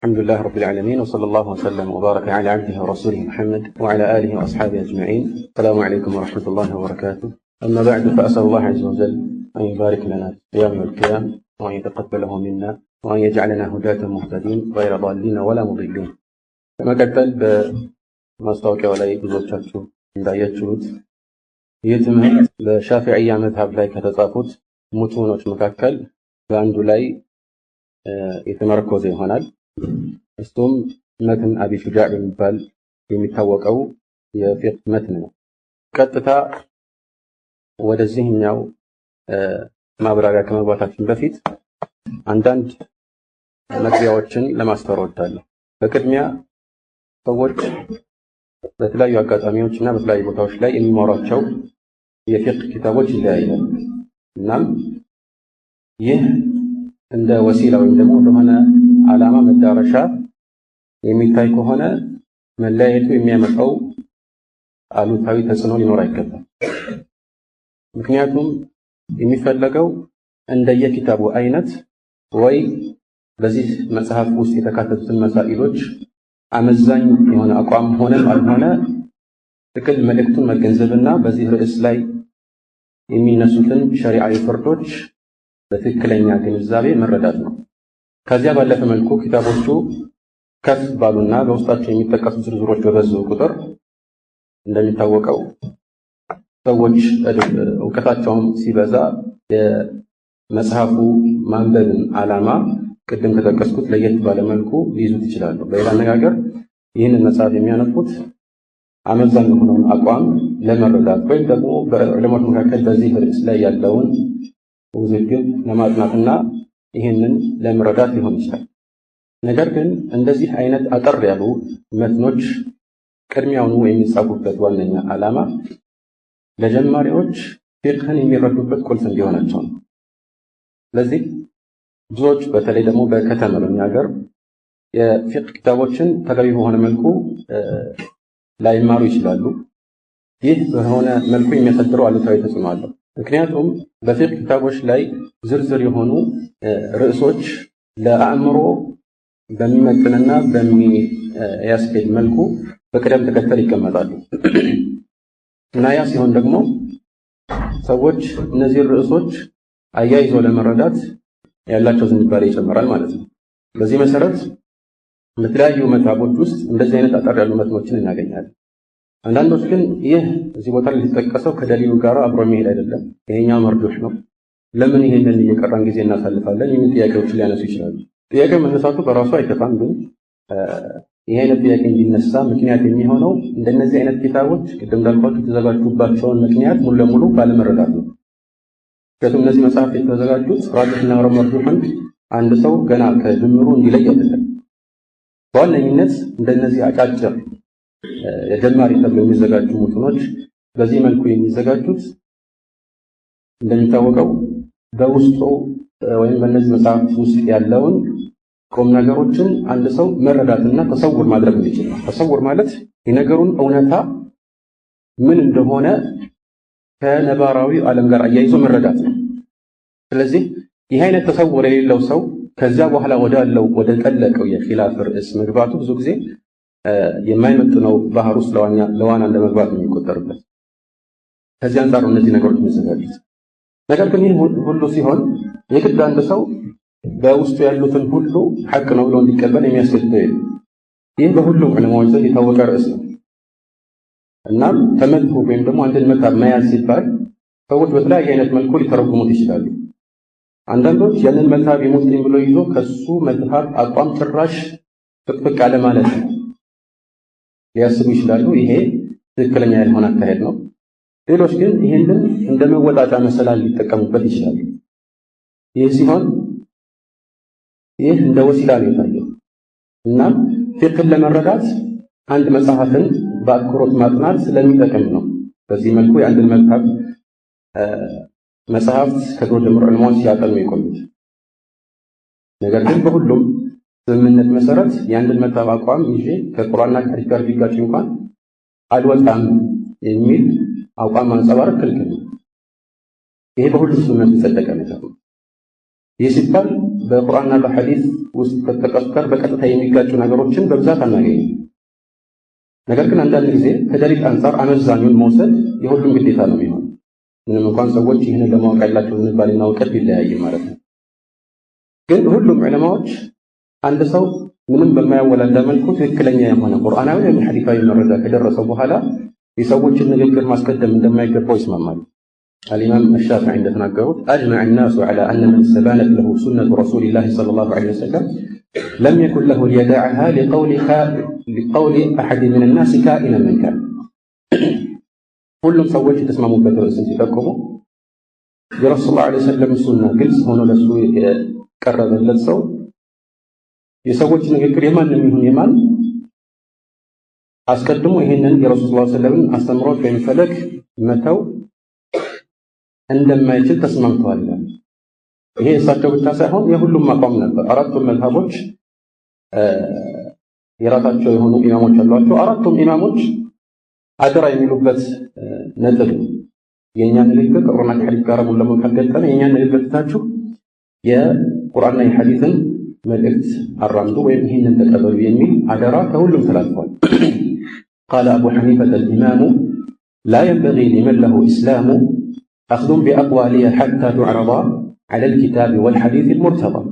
الحمد لله رب العالمين وصلى الله وسلم وبارك على عبده ورسوله محمد وعلى آله وأصحابه أجمعين. السلام عليكم ورحمة الله وبركاته. أما بعد فأسأل الله عز وجل أن يبارك لنا في القيام والقيام وأن يتقبله منا وأن يجعلنا هداة مهتدين غير ضالين ولا مضلين. كما قتل بمستوى ولا ብዙዎቻችሁ እንዳያችሁት ይህ ትምህርት በሻፊዒያ መዝሐብ ላይ ከተጻፉት ሙቱኖች መካከል በአንዱ ላይ የተመረኮዘ ይሆናል። እሱም መትን አቢ ሹጃዕ በሚባል የሚታወቀው የፊቅህ መትን ነው። ቀጥታ ወደዚህኛው ማብራሪያ ከመግባታችን በፊት አንዳንድ መግቢያዎችን ለማስተዋወቅ እወዳለሁ። በቅድሚያ ሰዎች በተለያዩ አጋጣሚዎች እና በተለያዩ ቦታዎች ላይ የሚማሯቸው የፊቅህ ኪታቦች ይለያያሉ። እናም ይህ እንደ ወሲላ ወይም ደግሞ ለሆነ ዓላማ መዳረሻ የሚታይ ከሆነ መለያየቱ የሚያመጣው አሉታዊ ተጽዕኖ ሊኖር አይገባም። ምክንያቱም የሚፈለገው እንደየኪታቡ አይነት ወይ በዚህ መጽሐፍ ውስጥ የተካተቱትን መሳኢሎች አመዛኝ የሆነ አቋም ሆነም አልሆነ ጥቅል መልእክቱን መገንዘብና በዚህ ርዕስ ላይ የሚነሱትን ሸሪዓዊ ፍርዶች በትክክለኛ ግንዛቤ መረዳት ነው። ከዚያ ባለፈ መልኩ ኪታቦቹ ከፍ ባሉና በውስጣቸው የሚጠቀሱ ዝርዝሮች በበዙ ቁጥር እንደሚታወቀው ሰዎች እውቀታቸውም ሲበዛ የመጽሐፉ ማንበብን ዓላማ ቅድም ከጠቀስኩት ለየት ባለ መልኩ ሊይዙት ይችላሉ። በሌላ አነጋገር ይህንን መጽሐፍ የሚያነቡት አመዛኝ የሆነውን አቋም ለመረዳት ወይም ደግሞ በዑለማዎች መካከል በዚህ ርዕስ ላይ ያለውን ውዝግብ ለማጥናትና ይህንን ለመረዳት ሊሆን ይችላል። ነገር ግን እንደዚህ አይነት አጠር ያሉ መትኖች ቅድሚያውኑ የሚጻፉበት ዋነኛ ዓላማ ለጀማሪዎች ፊቅህን የሚረዱበት ቁልፍ እንዲሆናቸው ነው። ስለዚህ ብዙዎች በተለይ ደግሞ በከተማ ሀገር የፊቅህ ኪታቦችን ተገቢ በሆነ መልኩ ላይማሩ ይችላሉ። ይህ በሆነ መልኩ የሚያሳድረው አሉታዊ ተጽዕኖ አለው። ምክንያቱም በፊቅህ ኪታቦች ላይ ዝርዝር የሆኑ ርዕሶች ለአእምሮ በሚመጥንና በሚያስኬድ መልኩ በቅደም ተከተል ይቀመጣሉ እና ያ ሲሆን ደግሞ ሰዎች እነዚህ ርዕሶች አያይዘው ለመረዳት ያላቸው ዝንባሌ ይጨምራል ማለት ነው። በዚህ መሰረት በተለያዩ መዝሐቦች ውስጥ እንደዚህ አይነት አጠር ያሉ መትኖችን እናገኛለን። አንዳንዶች ግን ይህ እዚህ ቦታ ላይ የተጠቀሰው ከደሊሉ ጋር አብሮ የሚሄድ አይደለም፣ ይሄኛው መርዶሽ ነው፣ ለምን ይሄንን እየቀራን ጊዜ እናሳልፋለን የሚል ጥያቄዎችን ሊያነሱ ይችላሉ። ጥያቄ መነሳቱ በራሱ አይከፋም፣ ግን ይሄ አይነት ጥያቄ እንዲነሳ ምክንያት የሚሆነው እንደነዚህ አይነት ኪታቦች ቅድም እንዳልኳችሁ የተዘጋጁባቸውን ምክንያት ሙሉ ለሙሉ ባለመረዳት ነው። ምክንያቱም እነዚህ መጽሐፍት የተዘጋጁት ራጅሕና መርጁሕን አንድ ሰው ገና ከጅምሩ እንዲለይ አይደለም። በዋነኝነት እንደነዚህ አጫጭር የጀማሪ ተብለው የሚዘጋጁ ሙትኖች በዚህ መልኩ የሚዘጋጁት እንደሚታወቀው በውስጡ ወይም በእነዚህ መጽሐፍት ውስጥ ያለውን ቁም ነገሮችን አንድ ሰው መረዳትና ተሰውር ማድረግ እንዲችል ነው። ተሰውር ማለት የነገሩን እውነታ ምን እንደሆነ ከነባራዊ ዓለም ጋር አያይዞ መረዳት ነው። ስለዚህ ይህ አይነት ተሰውር የሌለው ሰው ከዚያ በኋላ ወደ ጠለቀው የኺላፍ ርዕስ መግባቱ ብዙ ጊዜ የማይመጥነው ባህር ውስጥ ለዋና እንደመግባት ነው የሚቆጠርበት። ከዚህ አንጻር እነዚህ ነገሮች የሚዘጋጁት። ነገር ግን ይህ ሁሉ ሲሆን የግድ አንድ ሰው በውስጡ ያሉትን ሁሉ ሐቅ ነው ብሎ እንዲቀበል የሚያስገድደው የለም። ይህ በሁሉም ዑለማዎች ዘንድ የታወቀ ርዕስ ነው። እናም ተመዝሁብ ወይም ደግሞ አንድን መዝሀብ መያዝ ሲባል ሰዎች በተለያየ አይነት መልኩ ሊተረጉሙት ይችላሉ። አንዳንዶች ያንን መዝሀብ የሙስሊም ብሎ ይዞ ከሱ መዝሀብ አቋም ጭራሽ ጥቅጥቅ አለ ማለት ነው ሊያስቡ ይችላሉ። ይሄ ትክክለኛ ያልሆነ አካሄድ ነው። ሌሎች ግን ይህንን እንደ መወጣጫ መሰላል ሊጠቀሙበት ይችላሉ። ይህ ሲሆን ይህ እንደ ወሲላ ነው የታየው። እናም ፊቅህን ለመረዳት አንድ መጽሐፍን በአትኩሮት ማጥናት ስለሚጠቅም ነው በዚህ መልኩ የአንድን መዝሀብ መጽሐፍት ከድሮ ጀምሮ ዑለማዎች ሲያጠኑ የቆዩት። ነገር ግን በሁሉም ስምምነት መሰረት የአንድን መዝሀብ አቋም ይዤ ከቁርአንና ከሐዲስ ጋር ቢጋጭ እንኳን አልወጣም የሚል አቋም ማንጸባረቅ ክልክል ነው። ይሄ በሁሉም ስምምነት የተጸደቀ ነገር ነው። ይህ ሲባል በቁርአንና በሐዲስ ውስጥ ከተጠቀሱት በቀጥታ የሚጋጩ ነገሮችን በብዛት አናገኝም። ነገር ግን አንዳንድ ጊዜ ከደሊል አንፃር አመዛኙን መውሰድ የሁሉም ግዴታ ነው የሚሆነው። ምንም እንኳን ሰዎች ይህንን ለማወቅ ያላቸው ዝንባሌና እውቀት ቢለያይ ማለት ነው። ግን ሁሉም ዑለማዎች አንድ ሰው ምንም በማያወላዳ መልኩ ትክክለኛ የሆነ ቁርአናዊ ወይም ሐዲሳዊ መረጃ ከደረሰው በኋላ የሰዎችን ንግግር ማስቀደም እንደማይገባው ይስማማሉ። الإمام الشافعي እንደተናገሩት أجمع الناس على أن من استبانت له سنة رسول الله صلى الله عليه وسلم لم يكن له ليدعها لقول أحد من الناس كائنا من كان ሁሉም ሰዎች የተስማሙበት ርዕስን ሲጠቁሙ የረሱል ሰለላሁ ዐለይሂ ወሰለም ሱና ግልጽ ሆኖ ለሱ የቀረበለት ሰው የሰዎች ንግግር የማንም ይሁን የማን አስቀድሞ ይሄንን የረሱል ሰለላሁ ዐለይሂ ወሰለም አስተምሮት ወይም ፈለግ መተው እንደማይችል ተስማምተዋል። ይሄ እሳቸው ብቻ ሳይሆን የሁሉም አቋም ነበር። አራቱም መዝሀቦች የራሳቸው የሆኑ ኢማሞች አሏቸው። አራቱም ኢማሞች አደራ የሚሉበት ነጥብ የኛ ንግግር ከቁርአንና ከሐዲስ ጋር ሙሉ ለሙሉ ካልገጠመ የኛ ንግግር ታችሁ የቁርአንና የሐዲስን መልእክት አራምዱ ወይም ይህንን ተቀበሉ የሚል አደራ ከሁሉም ተላልፏል። قال أبو حنيفة الإمام لا ينبغي لمن له إسلام أخذ بأقوالها حتى تعرض على الكتاب والحديث المرتضى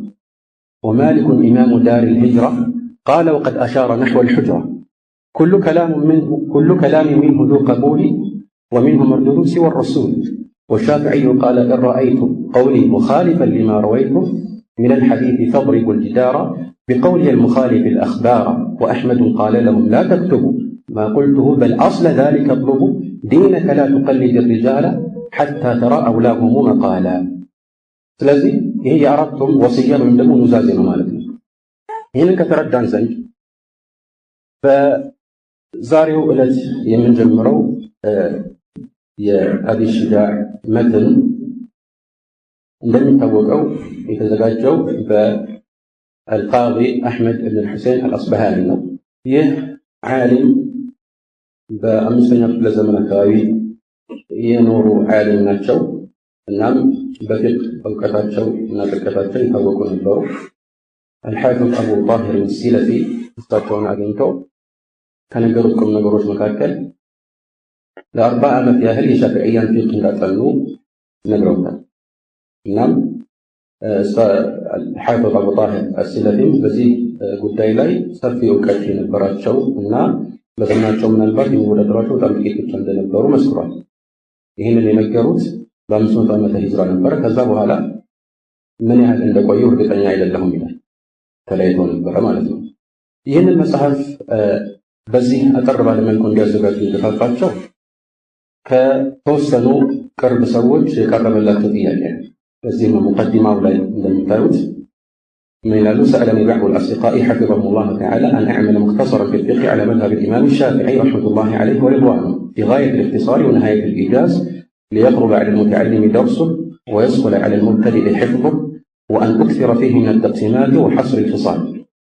ومالك إمام دار الهجرة قال وقد أشار نحو الحجرة كل كلام منه ذو قبول ومنه مردود سوى الرسول والشافعي قال إن رأيتم قولي مخالفا لما رويتم من الحديث فاضربوا الجدار بقول المخالف الأخبار وأحمد قال لهم لا تكتبوا ما قلته بل أصل ذلك اطلبوا دينك لا تقلد الرجال حتى ترى أولاهم مقالا. ስለዚህ ይሄ የአራቱም ወሲያ ወይም ደግሞ ኑዛዜ ነው ማለት ነው። ይህንን ከተረዳን ዘንድ በዛሬው ዕለት የምንጀምረው የአቢ ሽጃዕ መትን እንደሚታወቀው የተዘጋጀው በአልቃዲ አሕመድ እብን ሑሴን አልአስበሃኒ ነው። ይህ ዓሊም በአምስተኛው ክፍለ ዘመን አካባቢ የኖሩ ዓሊም ናቸው። እናም በፊቅህ እውቀታቸው እና ጥልቀታቸው የታወቁ ነበሩ። አልሓፊዝ አቡ ጣሂር ሲለፊ እሳቸውን አግኝቶ ከነገሩት ቁም ነገሮች መካከል ለ40 ዓመት ያህል የሻፊዕያን ፊቅህ እንዳጠኑ ነግረውታል። እናም አልሓፊዝ አቡ ጣሂር ሲለፊም በዚህ ጉዳይ ላይ ሰፊ እውቀት የነበራቸው እና በዘመናቸው ምናልባት የሚወዳደሯቸው በጣም ጥቂት ብቻ እንደነበሩ መስክሯል። ይህንን የነገሩት በ500 ዓመተ ሂጅራ ነበረ። ከዛ በኋላ ምን ያህል እንደቆዩ እርግጠኛ አይደለሁም ይላል። ተለያይቶ ነበረ ማለት ነው። ይህንን መጽሐፍ በዚህ አጠር ባለ መልኩ እንዲያዘጋጁ የገፋፋቸው ከተወሰኑ ቅርብ ሰዎች የቀረበላቸው ጥያቄ ነው። በዚህ ሙቀዲማው ላይ እንደምታዩት من يلالو سألني بعض الأصدقاء حفظهم الله تعالى أن أعمل مختصرا في الفقه على مذهب الإمام الشافعي رحمة الله عليه ورضوانه في غاية الاختصار ونهاية الإيجاز ليقرب على المتعلم درسه ويسهل على المبتدئ حفظه وأن أكثر فيه من التقسيمات وحصر الخصال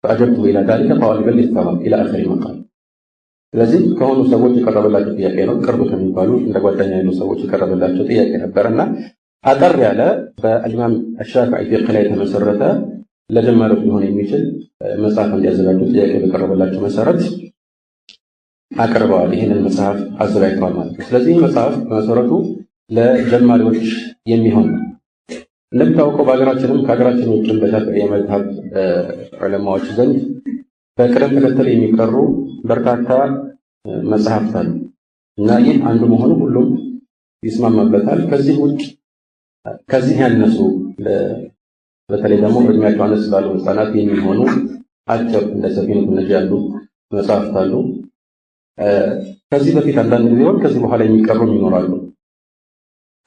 فأجبت إلى ذلك طالبا للثواب إلى آخر المقال. ስለዚህ ከሆኑ ሰዎች የቀረበላቸው ጥያቄ ነው። ቅርብ ከሚባሉ እንደ ጓደኛ ያሉ ሰዎች የቀረበላቸው ጥያቄ ነበርና አጠር ያለ በኢማም አሻፊዒ ፊቅህ ላይ የተመሰረተ ለጀማሪዎች ሊሆን የሚችል መጽሐፍ እንዲያዘጋጁ ጥያቄ በቀረበላቸው መሰረት አቅርበዋል። ይህንን መጽሐፍ አዘጋጅተዋል ማለት ነው። ስለዚህ መጽሐፍ በመሰረቱ ለጀማሪዎች የሚሆን ነው። እንደሚታወቀው በሀገራችንም ከሀገራችን ውጭም በሻፊዒ መዝሀብ ዑለማዎች ዘንድ በቅደም ተከተል የሚቀሩ በርካታ መጽሐፍት አሉ እና ይህ አንዱ መሆኑ ሁሉም ይስማማበታል። ከዚህ ውጭ ከዚህ ያነሱ በተለይ ደግሞ እድሜያቸው አነስ ባሉ ህፃናት የሚሆኑ አጭር እንደ ሰፊነቱ ነጂ ያሉ መጽሐፍት አሉ። ከዚህ በፊት አንዳንድ ጊዜውን ከዚህ በኋላ የሚቀሩም ይኖራሉ።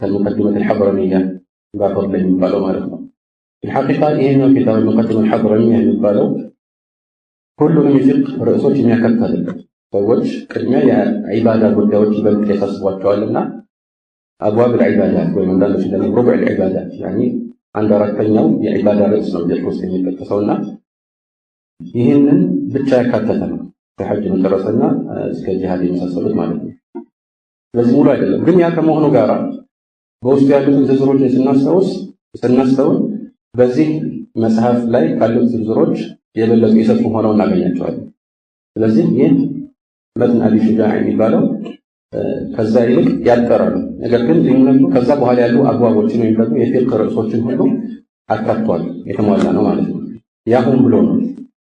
ከሙቀዲመት አልሐድረሚያ ባፈር ላይ የሚባለው ማለት ነው። الحقيقة ይሄኛው ኪታብ ሙቀዲመት አልሐድረሚያ የሚባለው ሁሉንም የፊቅህ ርዕሶች የሚያካትት አይደለም። ሰዎች ቅድሚያ የዒባዳ ጉዳዮች ይበልጥ ያሳስቧቸዋልና አብዋብ العبادات ወይም አንዳንዶች ደግሞ ሩብዕ العبادات يعني አንድ አራተኛው የዒባዳ ርዕስ ነው ጀርስ የሚጠቀሰውና ይህንን ብቻ ያካተተ ነው። ከሐጅ መጨረስና እስከ ጂሃድ የመሳሰሉት ማለት ነው። ስለዚህ ሙሉ አይደለም። ግን ያ ከመሆኑ ጋር በውስጡ ያሉትን ዝርዝሮችን ስናስተውል በዚህ መጽሐፍ ላይ ካሉት ዝርዝሮች የበለጡ የሰፉ ሆነው እናገኛቸዋለን። ስለዚህ ይህ መትን አቢ ሹጃዕ የሚባለው ከዛ ይልቅ ያጠራሉ። ነገር ግን ልዩነቱ ከዛ በኋላ ያሉ አግባቦችን ወይም ደግሞ የፊቅህ ርዕሶችን ሁሉ አካቷል፣ የተሟላ ነው ማለት ነው። ያ ሆን ብሎ ነው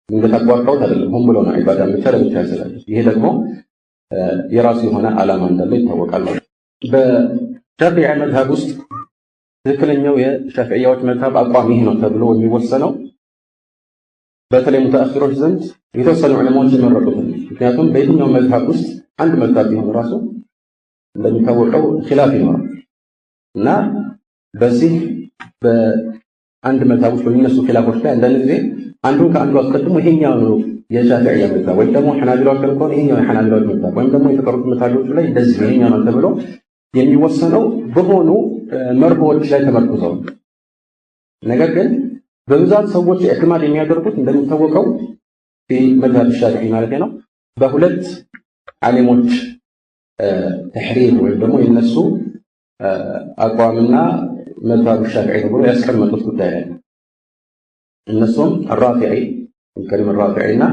እንግዲህ አቋርጠውት አይደለም፣ ሆን ብሎ ነው ኢባዳን ብቻ ለብቻ ያዘጋጁት። ይሄ ደግሞ የራሱ የሆነ ዓላማ እንዳለው ይታወቃል ማለት ነው። በሻፊዒ መዝሀብ ውስጥ ትክክለኛው የሻፊዒያዎች መዝሀብ አቋም ይህ ነው ተብሎ የሚወሰነው በተለይ ሙተአኺሮች ዘንድ የተወሰኑ ዑለማዎች የመረጡት ነው። ምክንያቱም በየትኛው መዝሀብ ውስጥ አንድ መዝሀብ ቢሆን ራሱ እንደሚታወቀው ኺላፍ ይኖራል እና በዚህ በአንድ መዝሀብ ውስጥ በሚነሱ ኺላፎች ላይ አንዳንድ ጊዜ አንዱን ከአንዱ አስቀድሞ ይሄኛው ነው የሻፊዒያ መዝሀብ ወይም ደግሞ ሐናቢላዎች ከሆነ ይሄኛው የሐናቢላዎች መዝሀብ ወይም ደግሞ የተቀሩት መዝሀቦች ላይ እንደዚህ ይሄኛው ነው ተብሎ የሚወሰነው በሆኑ መርሆዎች ላይ ተመርኩዘው። ነገር ግን በብዛት ሰዎች ኢዕቲማድ የሚያደርጉት እንደሚታወቀው በመዝሀብ ሻፊዒ ማለት ነው በሁለት ዓሊሞች ተሕሪር ወይም ደግሞ የነሱ አቋምና መዝሀብ ሻፊዒ ብሎ ያስቀመጡት ጉዳይ ነው። እነሱም አራፊዒ ከሪም አራፊዒና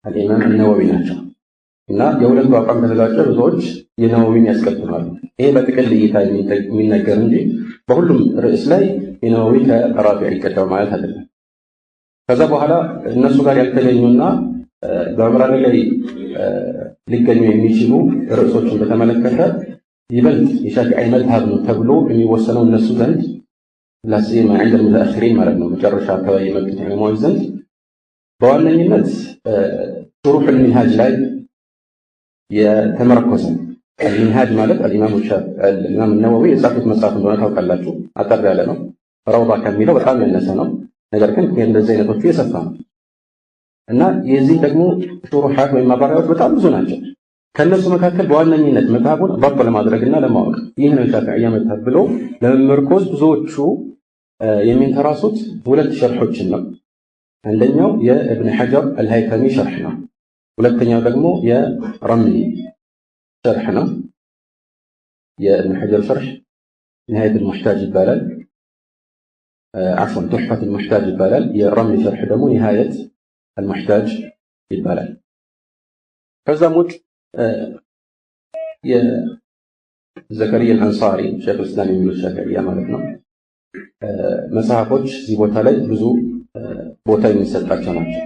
አልኢማም አልነወዊ ናቸው እና የሁለቱ አቋም ከተጋጨ ብዙዎች የነወዊን ያስቀጥላሉ። ይሄ በጥቅል እይታ የሚነገር እንጂ በሁሉም ርዕስ ላይ የነወዊ ከራፊዒ ይቀደም ማለት አይደለም። ከዛ በኋላ እነሱ ጋር ያልተገኙና በአብራሪ ላይ ሊገኙ የሚችሉ ርዕሶችን በተመለከተ ይበልጥ የሻፊዒ መዝሀብ ነው ተብሎ የሚወሰነው እነሱ ዘንድ ላሲማ عند المتأخرين ማለት ነው መጨረሻ አካባቢ የመጡት ዑለማዎች ዘንድ በዋነኝነት ሹሩሕ المنهاج ላይ የተመረኮዘ المنهاج ማለት الإمام النووي የጻፉት መጽሐፍ እንደሆነ ታውቃላችሁ። አጠር ያለ ነው። ረውዳ ከሚለው በጣም ያነሰ ነው። ነገር ግን እንደዚህ አይነቶቹ የሰፋ ነው እና የዚህ ደግሞ ሹሩሓት ወይም ማብራሪያዎች በጣም ብዙ ናቸው። ከነሱ መካከል በዋነኝነት መዝሀቡን ضبط ለማድረግና ለማወቅ ይህ ነው የሻፊዒያ መዝሀብ ብሎ ለመመርኮዝ ብዙዎቹ የሚንተራሱት ሁለት ሸርሖችን ነው። አንደኛው የኢብን ሐጀር አልሃይተሚ ሸርሕ ነው። ሁለተኛው ደግሞ የረምሊ ሸርሕ ነው። የኢብን ሐጀር ሸርሕ ኒሃየት አልሙሕታጅ ይባላል። አፍወን ቱሕፈት አልሙሕታጅ ይባላል። የረምሊ ሸርሕ ደግሞ ኒሃየት አልሙሕታጅ ይባላል። ከዛም ውጭ የዘከሪያ አልአንሳሪ ሼኽ እስላም የሚሉት ሻፊዒያ ማለት ነው መጽሐፎች እዚህ ቦታ ላይ ብዙ ቦታ የሚሰጣቸው ናቸው።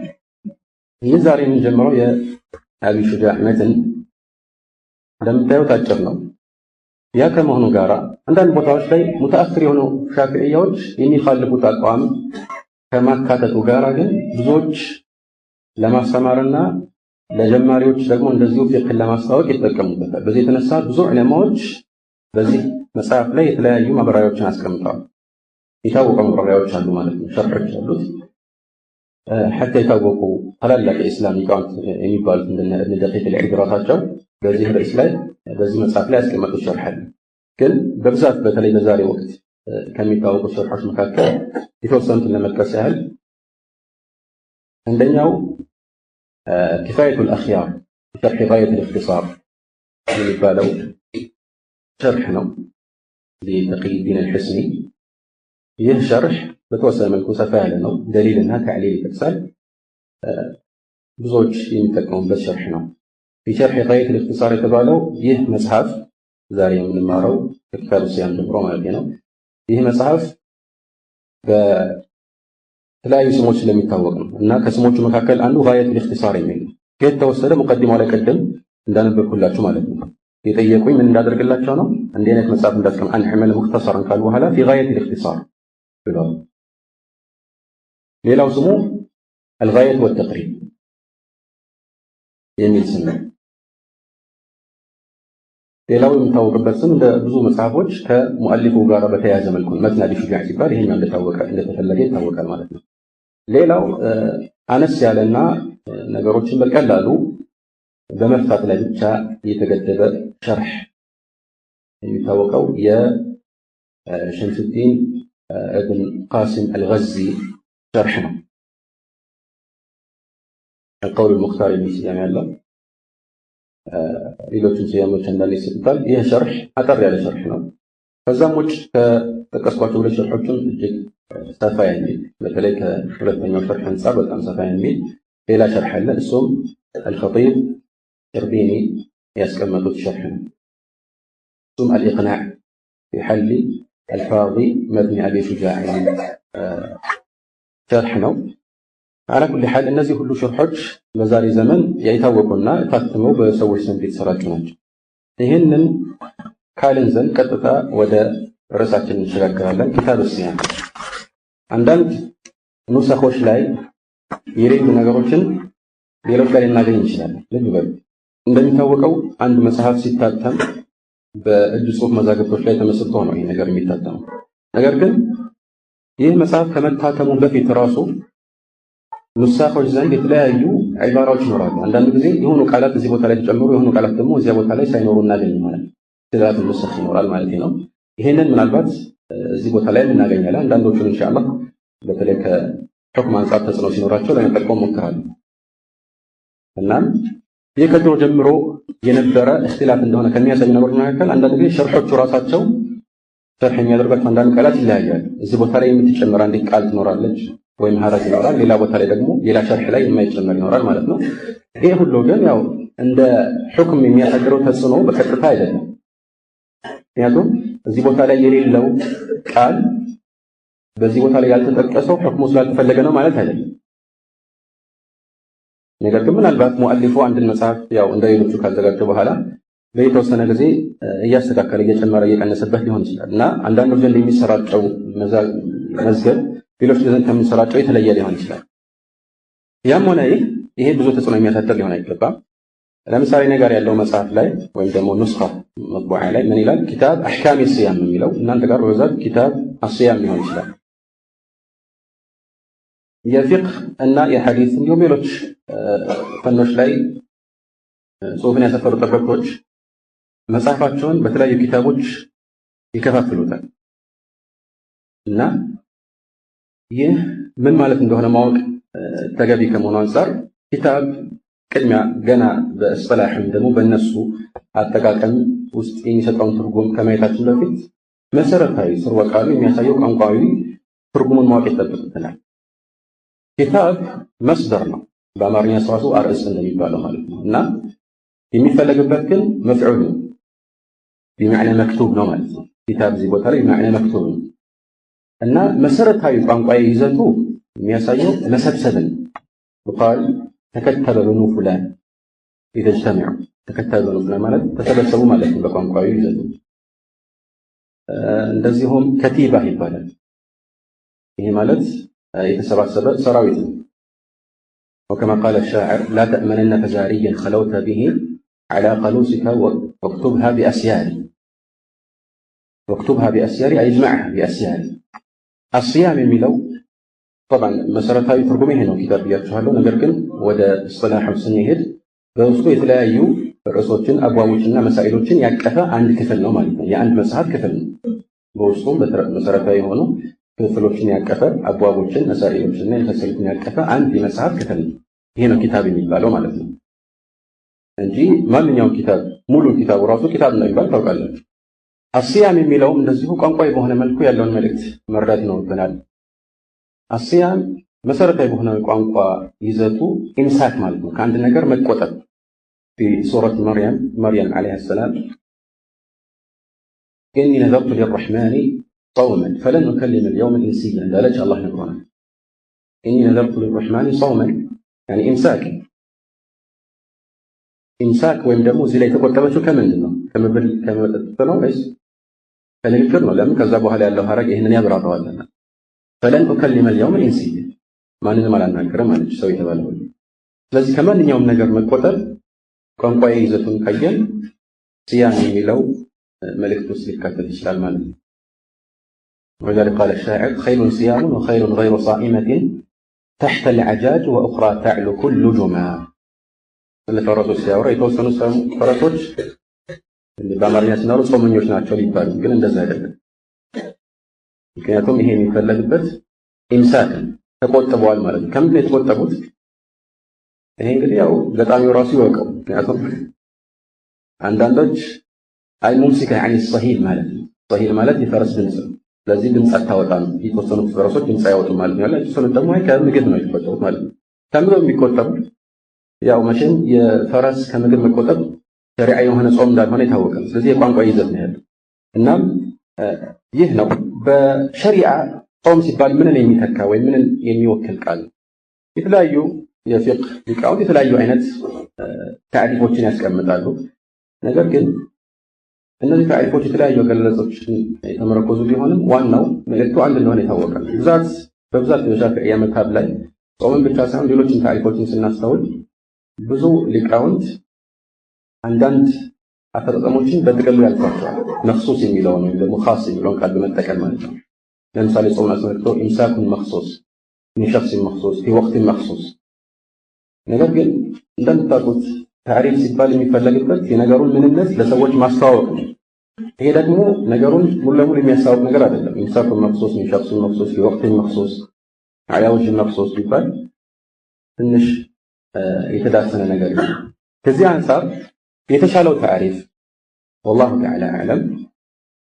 ይህ ዛሬ የምንጀምረው የአቢ ሹጃዕ መትን እንደምታዩት አጭር ነው። ያ ከመሆኑ ጋር አንዳንድ ቦታዎች ላይ ሙተአኽር የሆኑ ሻፊዒያዎች የሚኻልፉት አቋም ከማካተቱ ጋር ግን ብዙዎች ለማስተማርና ለጀማሪዎች ደግሞ እንደዚሁ ፊቅህን ለማስተዋወቅ ይጠቀሙበታል። በዚህ የተነሳ ብዙ ዑለማዎች በዚህ መጽሐፍ ላይ የተለያዩ ማብራሪያዎችን አስቀምጠዋል። የታወቁ ማብራሪያዎች አሉ ማለት ነው፣ ሸርሖች አሉት። ሐታ የታወቁ ታላላቅ የኢስላም ሊቃውንት የሚባሉት እንደነ ኢብኑ ደቂቅ አልዒድ ራሳቸው በዚህ ርዕስ ላይ በዚህ መጽሐፍ ላይ ያስቀመጡት ሸርሕ አለ። ግን በብዛት በተለይ በዛሬ ወቅት ከሚታወቁ ሸርሖች መካከል የተወሰኑትን ለመጥቀስ ያህል አንደኛው كفاية الأخيار شرح غاية الاختصار የሚባለው ሸርሕ ነው ለተቂይ الدين الحسني። ይህ ሸርሕ በተወሰነ መልኩ ሰፋ ያለ ነው። ደሊልና ተዕሊል ይጠቅሳል። ብዙዎች የሚጠቀሙበት ሸርሕ ነው። ሸርሕ غاية الاختصار የተባለው ይህ መጽሐፍ ዛሬ የምንማረው ከኪታቡ ሲያም ጀምሮ ማለት ነው። ይህ መጽሐፍ በተለያዩ ስሞች ስለሚታወቅ ነው እና ከስሞቹ መካከል አንዱ غاية الاختصار የሚል ነው። ከየት ተወሰደ? ሙቀዲማው ላይ ቀደም እንዳነበብኩላችሁ ማለት ነው። የጠየቁኝ ምን እንዳደርግላቸው ነው እንዲህ አይነት መጽሐፍ እንዳስቀም አንድ ሕመል ሙክተሰርን ካሉ በኋላ في غاية الاختصار ብለዋል። ሌላው ስሙ الغاية والتقريب የሚል ስም ነው። ሌላው የሚታወቅበት ስም እንደ ብዙ መጽሐፎች ከሙአሊፉ ጋር በተያያዘ መልኩ መትን አቢ ሹጃዕ ሲባል ይሄኛው እንደተፈለገ ይታወቃል ማለት ነው። ሌላው አነስ ያለና ነገሮችን በቀላሉ በመፍታት ላይ ብቻ የተገደበ ሸርሕ የሚታወቀው የሸምሱዲን እብን ቃሲም አልገዚ ሸርሕ ነው። القول المختار የሚል ስያሜ ያለው ሌሎችም ስያሜዎች እንዳለ ይሰጣል። ይህ ሸርሕ አጠር ያለ ሸርሕ ነው። ከዛም ውጭ ከጠቀስኳቸው ሁለት ሸርሖችም እጅግ ሰፋ የሚል በተለይ ከሁለተኛው ሸርሕ አንፃር በጣም ሰፋ የሚል ሌላ ሸርሕ አለ። እሱም አልኸጢብ ኢርቢኒ ያስቀመጡት ሸርሕ ነው። እሱም አልኢቅናዕ ፊ ሐሊ አልፋዲ መብኒ አቢ ሹጃዕ ሸርሕ ነው። አላ ኩሊ ሐል እነዚህ ሁሉ ሸርሖች በዛሬ ዘመን የታወቁና ታትመው በሰዎች ዘንድ የተሰራጩ ናቸው። ይህንን ካልን ዘንድ ቀጥታ ወደ ርዕሳችን እንሸጋግራለን። ኪታብ ሲያም አንዳንድ ኑሰኾች ላይ የሌሉ ነገሮችን ሌሎች ላይ ልናገኝ እንችላለን። ልብ በሉ። እንደሚታወቀው አንድ መጽሐፍ ሲታተም በእጅ ጽሑፍ መዛግብቶች ላይ ተመስርቶ ነው ይህ ነገር የሚታተመው። ነገር ግን ይህ መጽሐፍ ከመታተሙ በፊት ራሱ ኑሳኾች ዘንድ የተለያዩ ዒባራዎች ይኖራሉ። አንዳንድ ጊዜ የሆኑ ቃላት እዚህ ቦታ ላይ ተጨምሩ፣ የሆኑ ቃላት ደግሞ እዚያ ቦታ ላይ ሳይኖሩ እናገኝ ማለት ትላቱ ኑሰኽ ይኖራል ማለት ነው። ይሄንን ምናልባት እዚህ ቦታ ላይ እናገኛለን። አንዳንዶቹን ኢንሻአላህ በተለይ ከሑክም አንፃር ተጽዕኖ ሲኖራቸው ለመጠቆም ሞክራለሁ። እናም ይህ ከድሮ ጀምሮ የነበረ እክትላፍ እንደሆነ ከሚያሳዩ ነገሮች መካከል አንዳንድ ጊዜ ሸርሖቹ ራሳቸው ሸርሕ የሚያደርጋቸው አንዳንድ ቃላት ይለያያሉ። እዚህ ቦታ ላይ የምትጨመር አንዲት ቃል ትኖራለች ወይም ሐረግ ይኖራል፣ ሌላ ቦታ ላይ ደግሞ ሌላ ሸርሕ ላይ የማይጨመር ይኖራል ማለት ነው። ይህ ሁሉ ግን ያው እንደ ሑክም የሚያሳድረው ተጽዕኖ በቀጥታ አይደለም። ምክንያቱም እዚህ ቦታ ላይ የሌለው ቃል በዚህ ቦታ ላይ ያልተጠቀሰው ሑክሙ ስላልተፈለገ ነው ማለት አይደለም። ነገር ግን ምናልባት ሙአሊፉ አንድን መጽሐፍ ያው እንደ ሌሎቹ ካዘጋጀ በኋላ በየተወሰነ ጊዜ እያስተካከለ እየጨመረ እየቀነሰበት ሊሆን ይችላል እና አንዳንዶች ዘንድ የሚሰራጨው መዝገብ ሌሎች ዘንድ ከሚሰራጨው የተለየ ሊሆን ይችላል። ያም ሆነ ይሄ ብዙ ተጽዕኖ የሚያሳድር ሊሆን አይገባም። ለምሳሌ እኔ ጋር ያለው መጽሐፍ ላይ ወይም ደግሞ ኑስኻ መጥቡዓ ላይ ምን ይላል? ኪታብ አሕካም ሲያም የሚለው እናንተ ጋር በብዛት ኪታብ አስያም ሊሆን ይችላል። የፊቅህ እና የሐዲስ እንዲሁም ሌሎች ፈኖች ላይ ጽሑፍን ያሰፈሩ ጠበብቶች መጽሐፋቸውን በተለያዩ ኪታቦች ይከፋፍሉታል እና ይህ ምን ማለት እንደሆነ ማወቅ ተገቢ ከመሆኑ አንፃር ኪታብ ቅድሚያ ገና በእስጥላሕም ደግሞ በእነሱ አጠቃቀም ውስጥ የሚሰጠውን ትርጉም ከማየታችን በፊት መሰረታዊ ስርወ ቃሉ የሚያሳየው ቋንቋዊ ትርጉሙን ማወቅ ይጠበቅብናል። ኪታብ መስደር ነው፣ በአማርኛ ሰዋሱ አርእስት እንደሚባለው ማለት ነው እና የሚፈለግበት ግን መፍዑል ነው፣ ቢመዕና መክቱብ ነው ማለት ነው። ኪታብ እዚህ ቦታ ላይ ቢመዕና መክቱብ ነው እና መሰረታዊ ቋንቋዊ ይዘቱ የሚያሳየው መሰብሰብን ቃል ተከተበ በኑ ፉላን ይተጅተሚዑ ተከተበ በኑ ፉላን ማለት ተሰበሰቡ ማለት ነው በቋንቋዊ ይዘቱ። እንደዚሁም ከቲባ ይባላል። ይሄ ማለት የተሰባሰበ ሰራዊት ነው። وكما قال الشاعر لا تأمنن فزاريا خلوت به على قلوسك واكتبها بأسياري واكتبها بأسياري أي اجمعها بأسياري. الصيام የሚለው طبعا መሰረታዊ ትርጉም ይሄ ነው ኪታብ ያቻለው። ነገር ግን ወደ እስጥላህ ስንሄድ በውስጡ የተለያዩ ርዕሶችን አብዋቦችና መሳኢሎችን ያቀፈ አንድ ክፍል ነው ማለት ነው። የአንድ መጽሐፍ ክፍል ነው። በውስጡ መሰረታዊ የሆኑ ክፍሎችን ያቀፈ አብዋቦችን፣ መሳኢሎችና የመሳሰሉትን ያቀፈ አንድ የመጽሐፍ ክፍል ነው። ይሄ ነው ኪታብ የሚባለው ማለት ነው እንጂ ማንኛውም ኪታብ ሙሉ ኪታቡ ራሱ ኪታብ ነው የሚባል ታውቃላችሁ። አስያም የሚለውም እንደዚሁ ቋንቋዊ በሆነ መልኩ ያለውን መልእክት መረዳት ይኖርብናል። አስያም መሰረታዊ በሆነ ቋንቋ ይዘቱ ኢምሳክ ማለት ነው፣ ከአንድ ነገር መቆጠብ። ሱረት መርየም ዓለይሃ ሰላም ኢኒ ነዘርቱ ሊረሕማኒ ሰውመን ፈለን ኡከሊመ ልየውመ ኢንሲያ እንዳለች አላህ ነግሮናል። ኢኒ ነዘርቱ ሊረሕማኒ ሰውመን ያኒ ኢምሳክ። ኢምሳክ ወይም ደግሞ እዚህ ላይ የተቆጠበችው ከምንድን ነው? ከመጠጥ ነው ወይስ ከንግግር ነው? ለምን ከዛ በኋላ ያለው ሐረግ ይህንን ያብራራዋልና ፈለን ኡከሊመ ልየውመ ኢንሲያ ማንንም አላናገርም ማለች ሰው የተባለ ሁሉ። ስለዚህ ከማንኛውም ነገር መቆጠብ ቋንቋዊ ይዘቱን ካየን ሲያም የሚለው መልእክት ውስጥ ሊካተት ይችላል ማለት ነው። ወለذلك قال الشاعر خيل صيام وخيل غير صائمة تحت العجاج وأخرى تعلو كل جمع. ለፈረሶች ሲያወራ የተወሰኑ ፈረሶች በአማርኛ ሲናሩ ጾመኞች ናቸው ሊባሉ፣ ግን እንደዛ አይደለም። ምክንያቱም ይሄ የሚፈለግበት ኢምሳክ ተቆጥበዋል ማለት ነው። ከምንድን ነው የተቆጠቡት? ይሄ እንግዲህ ያው ገጣሚው ራሱ ይወቀው። ምክንያቱም አንዳንዶች አይ ሙምሲከ ዐን ሰሂል ማለት ነው። ሰሂል ማለት የፈረስ ድምፅ ነው። ስለዚህ ድምፅ አታወጣም። የተወሰኑት ፈረሶች ድምፅ አይወጡም ማለት ነው። የተወሰኑት ደግሞ ከምግብ ነው የሚቆጠሩት ማለት ነው። ከምግብ የሚቆጠሩት ያው መቼም የፈረስ ከምግብ መቆጠብ ሸሪዓ የሆነ ጾም እንዳልሆነ የታወቀ ነው። ስለዚህ የቋንቋ ይዘት ነው ያለው። እናም ይህ ነው በሸሪዓ ጾም ሲባል ምንን የሚተካ ወይም ምንን የሚወክል ቃል ነው። የተለያዩ የፊቅህ ሊቃውንት የተለያዩ አይነት ታሪፎችን ያስቀምጣሉ። ነገር ግን እነዚህ ታሪፎች የተለያዩ አገላለጾችን የተመረኮዙ ቢሆንም ዋናው መልእክቱ አንድ እንደሆነ ይታወቃል። በብዛት በሻፊዕያ መዝሀብ ላይ ጾምን ብቻ ሳይሆን ሌሎችን ታሪፎችን ስናስተውል ብዙ ሊቃውንት አንዳንድ አፈጻጸሞችን በጥቅሉ ያልፏቸዋል። መክሱስ የሚለውን ወይም ደግሞ ኻስ የሚለውን ቃል በመጠቀም ማለት ነው። ለምሳሌ ጾምን አስመልክቶ ኢምሳኩን መክሱስ ሚን ሸኽሲን መክሱስ ፊ ወቅቲን መክሱስ። ነገር ግን እንደምታውቁት ታሪፍ ሲባል የሚፈለግበት የነገሩን ምንነት ለሰዎች ማስተዋወቅ ነው። ይሄ ደግሞ ነገሩን ሙሉ ለሙሉ የሚያስተዋውቅ ነገር አይደለም። ኢምሳኩን መክሱስ ሚን ሸኽሲን መክሱስ ፊ ወቅቲን መክሱስ ዐላ ወጅሂን መክሱስ ቢባል ትንሽ የተዳሰነ ነገር ነው። ከዚህ አንፃር የተሻለው ታሪፍ ወላሁ ተዓላ አዕለም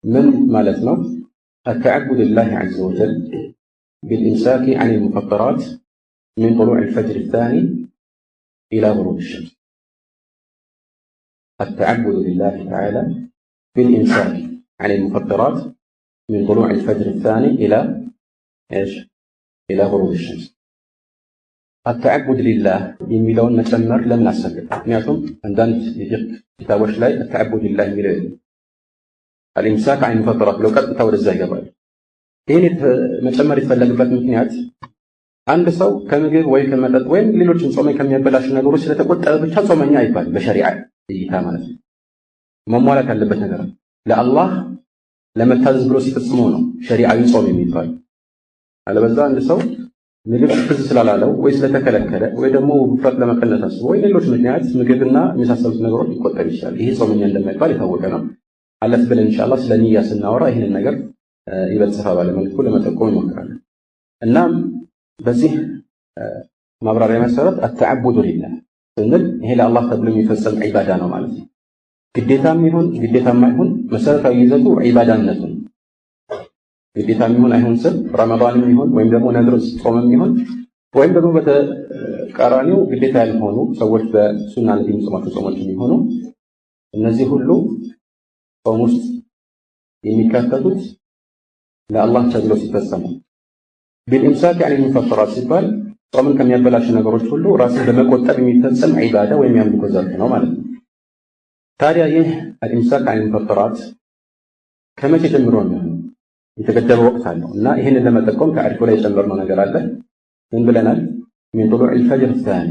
ምን ማለት ነው? التعبد لله عز وجل بالإمساك عن المفطرات من طلوع الفجر الثاني إلى غروب الشمس. التعبد لله تعالى بالإمساك عن المفطرات من طلوع الفجر الثاني إلى إيش؟ إلى غروب الشمس. التعبد لله የሚለውን መጨመር ለምን አስፈለገ? ምክንያቱም አንዳንድ የፊቅህ ኪታቦች ላይ التعبد لله የሚለው الإمساك عن المفطرات ብለው ቀጥታ ወደዛ ይገባል። ይህን መጨመር የተፈለገበት ምክንያት አንድ ሰው ከምግብ ወይ ከመጠጥ ወይም ሌሎችን ጾምን ከሚያበላሹ ነገሮች ስለተቆጠበ ብቻ ጾመኛ አይባልም። በሸሪዓ እይታ ማለት ነው። መሟላት ያለበት ነገር ነው። ለአላህ ለመታዘዝ ብሎ ሲፈጽመው ነው ሸሪዓዊ ጾም የሚባለው። አለበዛ አንድ ሰው ምግብ ትዝ ስላላለው ወይ ስለተከለከለ ወይ ደግሞ ውፍረት ለመቀነስ አስቦ ወይ ሌሎች ምክንያት ምግብና የመሳሰሉት ነገሮች ሊቆጠብ ይችላል። ይሄ ጾመኛ እንደማይባል የታወቀ ነው። አለፍ ብለን ኢንሻአላህ ስለ ንያ ስናወራ ይህንን ነገር ይበልጥ ሰፋ ባለ መልኩ ለመጠቆም እንሞክራለን። እናም በዚህ ማብራሪያ መሰረት አተዓቡዱ ሊላህ ስንል ይሄ ለአላህ ተብሎ የሚፈጸም ዒባዳ ነው ማለት ነው። ግዴታም ይሁን ግዴታም አይሁን መሰረታዊ ይዘቱ ዒባዳነቱ ነው። ግዴታም ይሁን አይሁን ስል ረመዳንም ይሁን ወይም ደግሞ ነድር ጾምም ይሁን ወይም ደግሞ በተቃራኒው ግዴታ ያልሆኑ ሰዎች በሱናነት የሚጾማቸው ጾሞች የሚሆኑ እነዚህ ሁሉ ጾም ውስጥ የሚካተቱት ለአላህ ተብሎ ሲፈጸሙ ቢልኢምሳክ ዐን አልሙፈጠራት ሲባል ጾምን ከሚያበላሹ ነገሮች ሁሉ ራስን በመቆጠብ የሚፈጸም ዒባዳ ወይም የአምልኮ ዘርፍ ነው ማለት ነው። ታዲያ ይህ አልኢምሳክ ዐን አልሙፈጠራት ከመቼ ጀምሮ ነው? የተገደበ ወቅት አለው እና ይህንን ለመጠቆም ከአሪፉ ላይ የጨመርነው ነገር አለ። ምን ብለናል? ሚን ጡሉዕ አልፈጅር ታኒ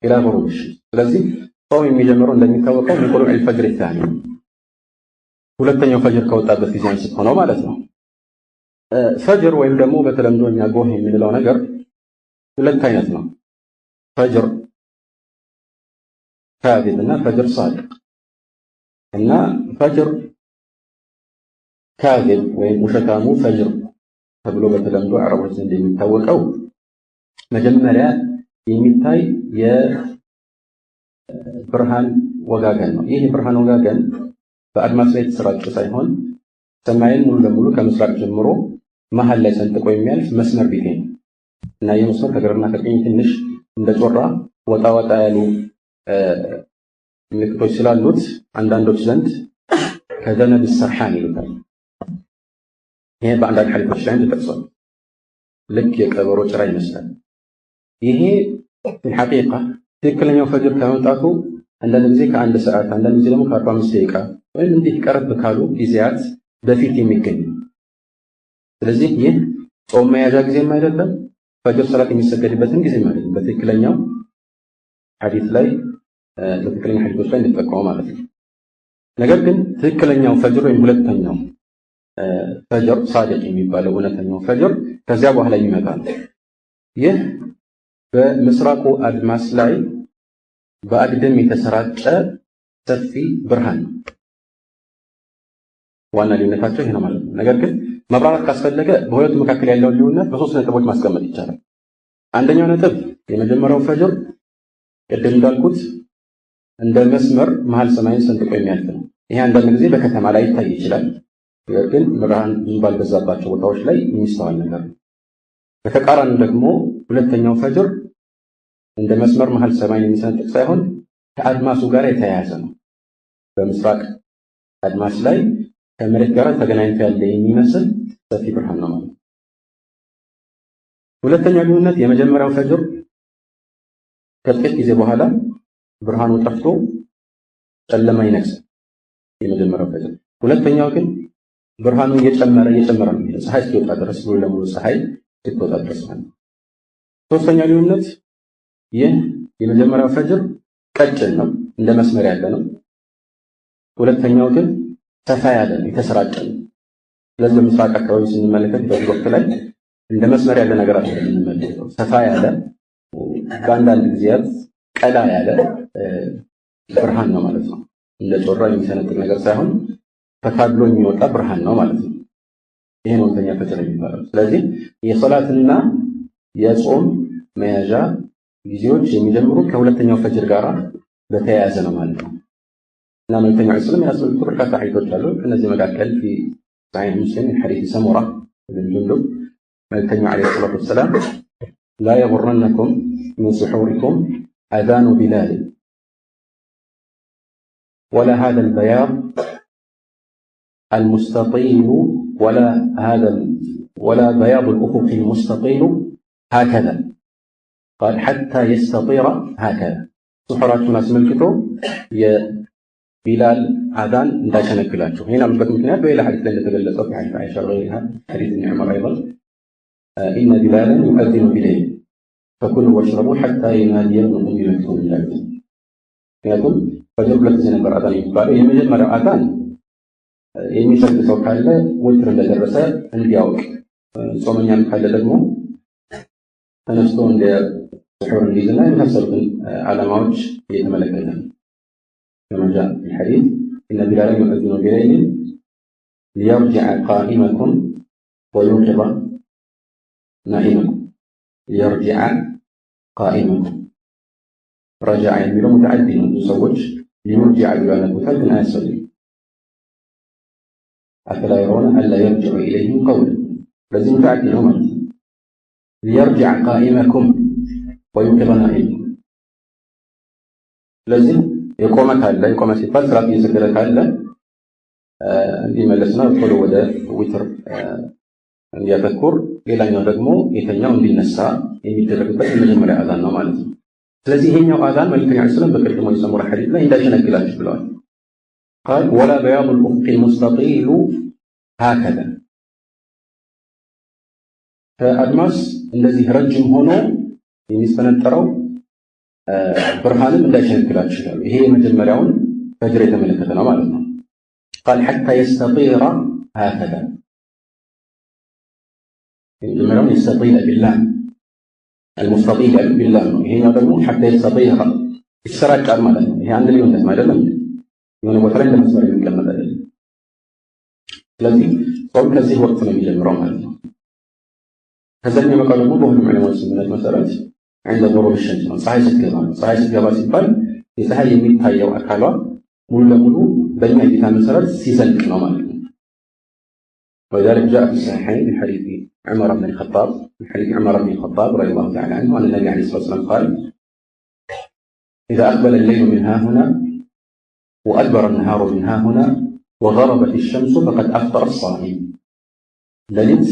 ኢላ ጉሩብ ሸምስ። ስለዚህ ጾም የሚጀምረው እንደሚታወቀው ሚን ጡሉዕ አልፈጅር ታኒ ሁለተኛው ፈጅር ከወጣበት ጊዜ አንስቶ ነው ማለት ነው። ፈጅር ወይም ደግሞ በተለምዶ እኛ ጎህ የምንለው ነገር ሁለት አይነት ነው። ፈጅር ካዚብ እና ፈጅር ሳዲቅ እና ፈጅር ካዚብ ወይም ውሸታሙ ፈጅር ተብሎ በተለምዶ አረቦች ዘንድ የሚታወቀው መጀመሪያ የሚታይ የብርሃን ወጋገን ነው። ይህ የብርሃን ወጋገን በአድማስ ላይ የተሰራጨ ሳይሆን ሰማይን ሙሉ ለሙሉ ከምስራቅ ጀምሮ መሀል ላይ ሰንጥቆ የሚያልፍ መስመር ቢጤ ነው እና ይህ መስመር ከግራና ከቀኝ ትንሽ እንደ ጮራ ወጣ ወጣ ያሉ ምልክቶች ስላሉት አንዳንዶች ዘንድ ከዘነብ ሰርሓን ይሉታል። ይሄ በአንዳንድ ሐዲሶች ላይ ተጠቅሷል። ልክ የቀበሮ ጭራ ይመስላል። ይሄ ሐቂቃ ትክክለኛው ፈጅር ከመምጣቱ አንዳንድ ጊዜ ከአንድ ሰዓት አንዳንድ ጊዜ ደግሞ ከ45 ደቂቃ ወይም እንዲህ ቀረብ ካሉ ጊዜያት በፊት የሚገኝ። ስለዚህ ይህ ጾም መያዣ ጊዜም አይደለም፣ ፈጅር ሰላት የሚሰገድበትን ጊዜም አይደለም። በትክክለኛው ሐዲስ ላይ በትክክለኛ ሐዲሶች ላይ እንጠቀመው ማለት ነው። ነገር ግን ትክክለኛው ፈጅር ወይም ሁለተኛው ፈጅር ሳዲቅ የሚባለው እውነተኛው ፈጅር ከዚያ በኋላ የሚመጣ ነው። ይህ በምስራቁ አድማስ ላይ በአግድም የተሰራጨ ሰፊ ብርሃን ነው። ዋና ልዩነታቸው ይሄ ነው ማለት ነው። ነገር ግን መብራራት ካስፈለገ በሁለቱ መካከል ያለውን ልዩነት በሶስት ነጥቦች ማስቀመጥ ይቻላል። አንደኛው ነጥብ የመጀመሪያው ፈጅር ቅድም እንዳልኩት እንደ መስመር መሀል ሰማይን ሰንጥቆ የሚያልፍ ነው። ይሄ አንዳንድ ጊዜ በከተማ ላይ ይታይ ይችላል። ግን ብርሃን ብዙ ባልበዛባቸው ቦታዎች ላይ የሚስተዋል ነገር ነው። በተቃራኒ ደግሞ ሁለተኛው ፈጅር እንደ መስመር መሃል ሰማይን የሚሰነጥቅ ሳይሆን ከአድማሱ ጋር የተያያዘ ነው። በምስራቅ አድማስ ላይ ከመሬት ጋር ተገናኝቶ ያለ የሚመስል ሰፊ ብርሃን ነው ማለት። ሁለተኛው ልዩነት የመጀመሪያው ፈጅር ከጥቂት ጊዜ በኋላ ብርሃኑ ጠፍቶ ጨለማ ይነግሳል። የመጀመሪያው ፈጅር። ሁለተኛው ግን ብርሃኑ እየጨመረ ነው የሚለው ፀሐይ እስኪወጣ ድረስ ሙሉ ለሙሉ ፀሐይ እስኪወጣ ድረስ ማለት ነው። ሶስተኛው ልዩነት ይህ የመጀመሪያው ፈጅር ቀጭን ነው፣ እንደ መስመር ያለ ነው። ሁለተኛው ግን ሰፋ ያለ ነው፣ የተሰራጨ ነው። ስለዚህ በምስራቅ አካባቢ ስንመለከት በዚህ ወቅት ላይ እንደ መስመር ያለ ነገር አይደለም የምንመለከተው፣ ሰፋ ያለ በአንዳንድ ጊዜያት ቀላ ያለ ብርሃን ነው ማለት ነው። እንደ ጮራ የሚሰነጥቅ ነገር ሳይሆን ተካድሎ የሚወጣ ብርሃን ነው ማለት ነው። ይሄ ነው ሁለተኛ ፈጅር የሚባለው። ስለዚህ የሶላትና የጾም መያዣ ጊዜዎች የሚጀምሩት ከሁለተኛው ፈጅር ጋር በተያያዘ ነው ማለት ነው። እና መልእክተኛው ዐለይሂ ሰላም ያስመለክቱ በርካታ ሐዲሶች አሉ። ከነዚህ መካከል في صحيح مسلم من حديث سمرة بن جندب መልእክተኛው ዐለይሂ ሰላቱ ወሰላም لا يغرنكم من سحوركم أذان بلال ولا هذا البياض المستطيل ولا بياض الأفق المستطيل هكذا قال حتى يستطير هكذا سحراتنا اسملكتو የቢላል አዛን እንዳሸነግላቸው هنا ምክንያት ምክንያት በሌላ ሐዲስ ላይ እንደተገለጸው في حديث عائشة وغيرها حديث ابن عمر أيضا إن بلالا يؤذن بليل فكلوا واشربوا حتى ينادي ابن أم مكتوم ይላል። ምክንያቱም ፈጅር ሁለት ጊዜ ነበር አዛን የሚባለው። የመጀመሪያው አዛን የሚሰግድ ሰው ካለ ወትር እንደደረሰ እንዲያውቅ፣ ጾመኛም ካለ ደግሞ ተነስቶ እንደ ስሑር እንዲይዝና የመሳሰሉትን ዓላማዎች እየተመለከተ ነው። كما جاء في الحديث إن بلالا يؤذن بليل ليرجع قائمكم ويوقظ نائمكم ليرجع قائمكم رجع የሚለው متعدي ነው። ሰዎች ሊርጅع ይላሉታል ግን አያስፈልግም። أفلا يرون ألا يرجع إليهم قولا لازم متعدي ነው ማለት ነው። ليرجع قائمكم ويوقظ نائمكم لازم የቆመ ካለ የቆመ ሲባል ስራት እየሰገደ ካለ እንዲመለስና ቶሎ ወደ ዊትር እንዲያተኩር፣ ሌላኛው ደግሞ የተኛው እንዲነሳ የሚደረግበት የመጀመሪያ አዛን ነው ማለት ነው። ስለዚህ ይሄኛው አዛን መልእክተኛው ዐለይሂ ሰላም በቀድሞ የሰሙራ ሐዲስ ላይ እንዳይሸነግላችሁ ብለዋል። قال ولا بياض الأفق المستطيل هكذا ከአድማስ እንደዚህ ረጅም ሆኖ የሚስፈነጠረው ብርሃንም እንዳይሸነግላችሁ ይላል። ይሄ የመጀመሪያውን ፈጅር የተመለከተ ነው ማለት ነው። قال حتى يستطير هكذا የመጀመሪያውን يستطيل بالله المستطيل بالله ነው። ይሄኛው ደግሞ حتى يستطير ይሰራጫል ማለት ነው። ይሄ አንድ ሊሆን አይደለም፣ የሆነ ቦታ ላይ እንደመስመር የሚቀመጥ አይደለም። ስለዚህ ጾም ከዚህ ወቅት ነው የሚጀምረው ማለት ነው። ከዛ የሚመጣው ደግሞ በሁሉም ዑለማዎች ስምምነት መሰረት عند غروب الشمس ነው። ፀሐይ ስትገባ ነው። ፀሐይ ስትገባ ሲባል የፀሐይ የሚታየው አካሏ ሙሉ ለሙሉ በእኛ እይታ መሰረት ሲዘልቅ ነው ማለት ነው። ولذلك جاء في الصحيحين من حديث عمر بن الخطاب رضي الله تعالى عنه أن النبي عليه الصلاة والسلام قال إذا أقبل الليل من ها هنا وأدبر النهار من ها هنا وغربت الشمس فقد أفطر الصائم ليلت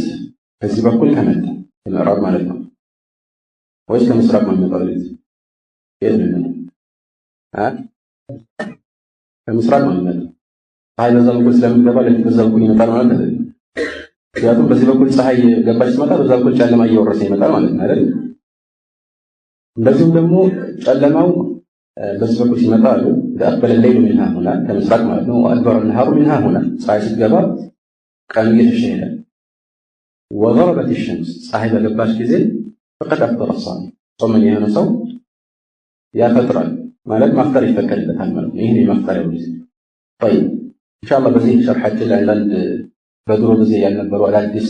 ከዚህ በኩል ከመጣ ከምዕራብ ማለት ነው ወይስ ከምስራቅ ነው የሚመጣው? የት ነው የሚመጣው? ከምስራቅ ነው የሚመጣው። ፀሐይ በዛ በኩል ስለምትገባ ለሊት በዛ በኩል ይመጣል ማለት አይደለም። ምክንያቱም በዚህ በኩል ፀሐይ ገባች ሲመጣ በዛ በኩል ጨለማ እየወረሰ ይመጣል ማለት ነው አይደል? እንደዚሁም ደግሞ ጨለማው በዚህ በኩል ሲመጣ አሉ أقبل الليل من ها هنا ከምስራቅ ማለት ነው وأدبر النهار من ها هنا ፀሐይ ስትገባ ቀኑ እየተሸ ይሄዳል። وغربت الشمس ፀሐይ በገባች ጊዜ فقد أفطر الصائم ጾመኛ የሆነ ሰው ያፈጥራል ማለት ማፍጠር ይፈቀድለታል ማለት ነው። ይሄን የማፍጠሪያው ጊዜ طيب إن شاء الله በዚህ ሸርሐችን ላይ አንዳንድ በድሮ ጊዜ ያልነበሩ አዳዲስ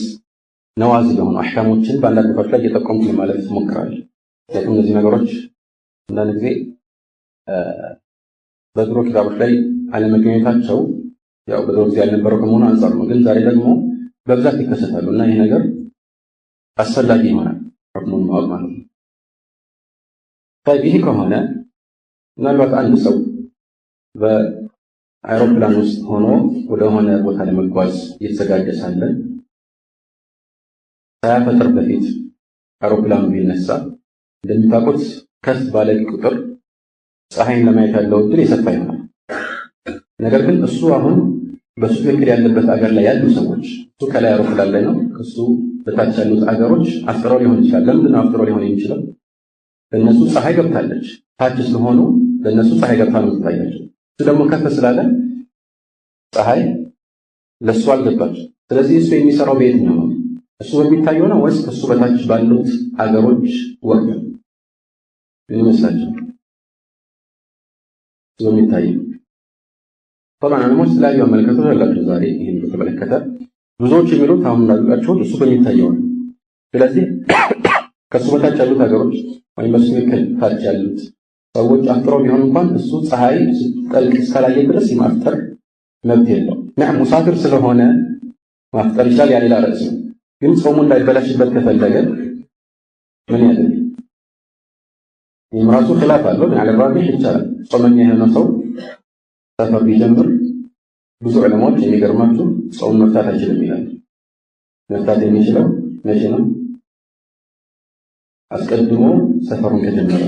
ነዋዚል የሆኑ አህካሞችን በአንዳንድ ቦታዎች ላይ እየጠቆምኩ ማለት እሞክራለሁ። ምክንያቱም እነዚህ ነገሮች አንዳንድ ጊዜ በድሮ ኪታቦች ላይ አለመገኘታቸው ያው በድሮ ጊዜ ያልነበረው ከመሆኑ አንጻር ነው። ግን ዛሬ ደግሞ በብዛት ይከሰታሉ እና ይሄ ነገር አስፈላጊ ይሆናል ሁክሙን ማወቅ ማለት ነው። ይህ ከሆነ ምናልባት አንድ ሰው በአይሮፕላን ውስጥ ሆኖ ወደሆነ ቦታ ለመጓዝ እየተዘጋጀ ሳለ ሳያፈጥር በፊት አይሮፕላኑ ቢነሳ እንደምታውቁት ከፍ ባለ ቁጥር ፀሐይን ለማየት ያለው እድል የሰፋ ይሆናል። ነገር ግን እሱ አሁን በሱ ትክክል ያለበት አገር ላይ ያሉ ሰዎች እሱ ከላይ አይሮፕላን ላይ ነው፣ እሱ በታች ያሉት አገሮች አፍጥረው ሊሆን ይችላል። ለምንድን ነው አፍጥረው ሊሆን የሚችለው? ለእነሱ ፀሐይ ገብታለች። ታች ስለሆኑ ለእነሱ ፀሐይ ገብታ ነው የምትታያቸው። እሱ ደግሞ ከፍ ስላለ ፀሐይ ለእሱ አልገባች። ስለዚህ እሱ የሚሰራው በየትኛው ነው? እሱ በሚታየው ነው ወይስ ከሱ በታች ባሉት አገሮች ወቅት ምን ይመስላችኋል? እሱ በሚታየው طبعا ዑለሞች የተለያዩ አመለካከቶች አላቸው። ዛሬ ይህን በተመለከተ ብዙዎች የሚሉት አሁን እንዳላችሁት እሱ በሚታየው ነው። ስለዚህ ከሱ በታች ያሉት ሀገሮች ወይም በሱ ታች ያሉት ሰዎች አፍጥረው ቢሆን እንኳን እሱ ፀሐይ ስትጠልቅ እስካላየ ድረስ የማፍጠር መብት የለው። ሙሳፊር ስለሆነ ማፍጠር ይችላል፣ ያ ሌላ ርዕስ ነው። ግን ጾሙ እንዳይበላሽበት ከፈለገ ምን ያደርግ? የምራሱ ኺላፍ አለው። ያለ ራቢህ ይቻላል። ጾመኛ የሆነ ሰው ሰፈር ቢጀምር ብዙ ዑለማዎች የሚገርማችሁ ጾም መፍታት አይችልም ይላሉ። መፍታት የሚችለው መቼ ነው? አስቀድሞ ሰፈሩን ከጀመረ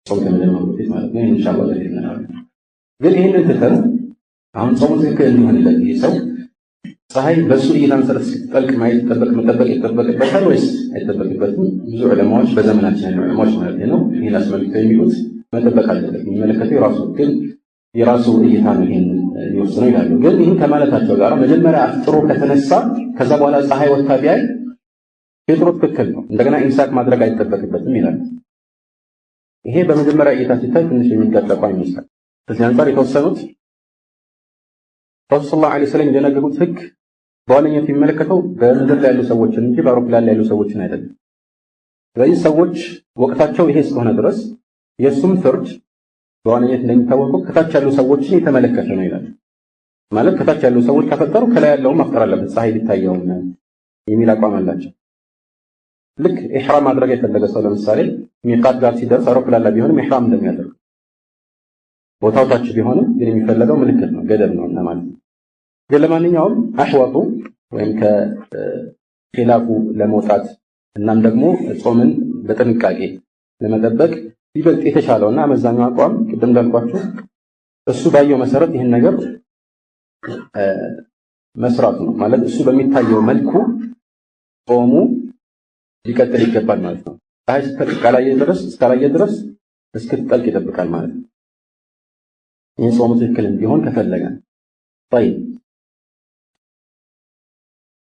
ጾም ከመጀመሩ በፊት ማለት ነው። ኢንሻአላህ በፊት ነው። ግን ይህንን ትተን አሁን ጾሙ ትክክል እንዲሆንለት ይህ ሰው ፀሐይ በሱ እይታ መሰረት ስትጠልቅ ማየት መጠበቅ ይጠበቅበታል ወይስ አይጠበቅበትም? ብዙ ዑለማዎች በዘመናችን ያሉ ዑለማዎች ማለት ነው ይህን አስመልክተው የሚሉት መጠበቅ አለበት። የሚመለከተው የራሱ ግን የራሱ እይታ ነው ይሄን ይወስነው ይላሉ። ግን ይህን ከማለታቸው ጋር መጀመሪያ አፍጥሮ ከተነሳ ከዛ በኋላ ፀሐይ ወጥታ ቢያይ ፊጥሩ ትክክል ነው፣ እንደገና ኢምሳክ ማድረግ አይጠበቅበትም ይላሉ። ይሄ በመጀመሪያ እይታ ሲታይ ትንሽ የሚጋጠቁ ይመስላል። ከዚህ አንፃር የተወሰኑት ረሱል ሰለላሁ ዐለይሂ ወሰለም የደነገጉት ህግ በዋነኝነት የሚመለከተው በምድር ላይ ያሉ ሰዎችን እንጂ በአውሮፕላን ላይ ያሉ ሰዎችን አይደለም። ስለዚህ ሰዎች ወቅታቸው ይሄ እስከሆነ ድረስ የእሱም ፍርድ በዋነኝነት እንደሚታወቀው ከታች ያሉ ሰዎችን የተመለከተ ነው ይላል። ማለት ከታች ያሉ ሰዎች ከፈጠሩ ከላይ ያለውም ማፍጠር አለበት ፀሐይ ሊታየው የሚል አቋም አላቸው። ልክ ኢህራም ማድረግ የፈለገ ሰው ለምሳሌ ሚቃት ጋር ሲደርስ አውሮፕላን ላይ ቢሆንም ኢህራም እንደሚያደርግ ቦታው ታች ቢሆንም ግን የሚፈለገው ምልክት ነው፣ ገደብ ነው እና ማለት ነው። ግን ለማንኛውም አህዋጡ ወይም ከኺላፉ ለመውጣት እናም ደግሞ ጾምን በጥንቃቄ ለመጠበቅ ይበልጥ የተሻለውና አመዛኛው አቋም ቅድም እንዳልኳችሁ እሱ ባየው መሰረት ይህን ነገር መስራቱ ነው። ማለት እሱ በሚታየው መልኩ ጾሙ ሊቀጥል ይገባል ማለት ነው። ፀሐይ ስትጠልቅ እስካላየ ድረስ እስክትጠልቅ ይጠብቃል ማለት ነው። ይህ ጾሙ ትክክል እንዲሆን ከፈለገ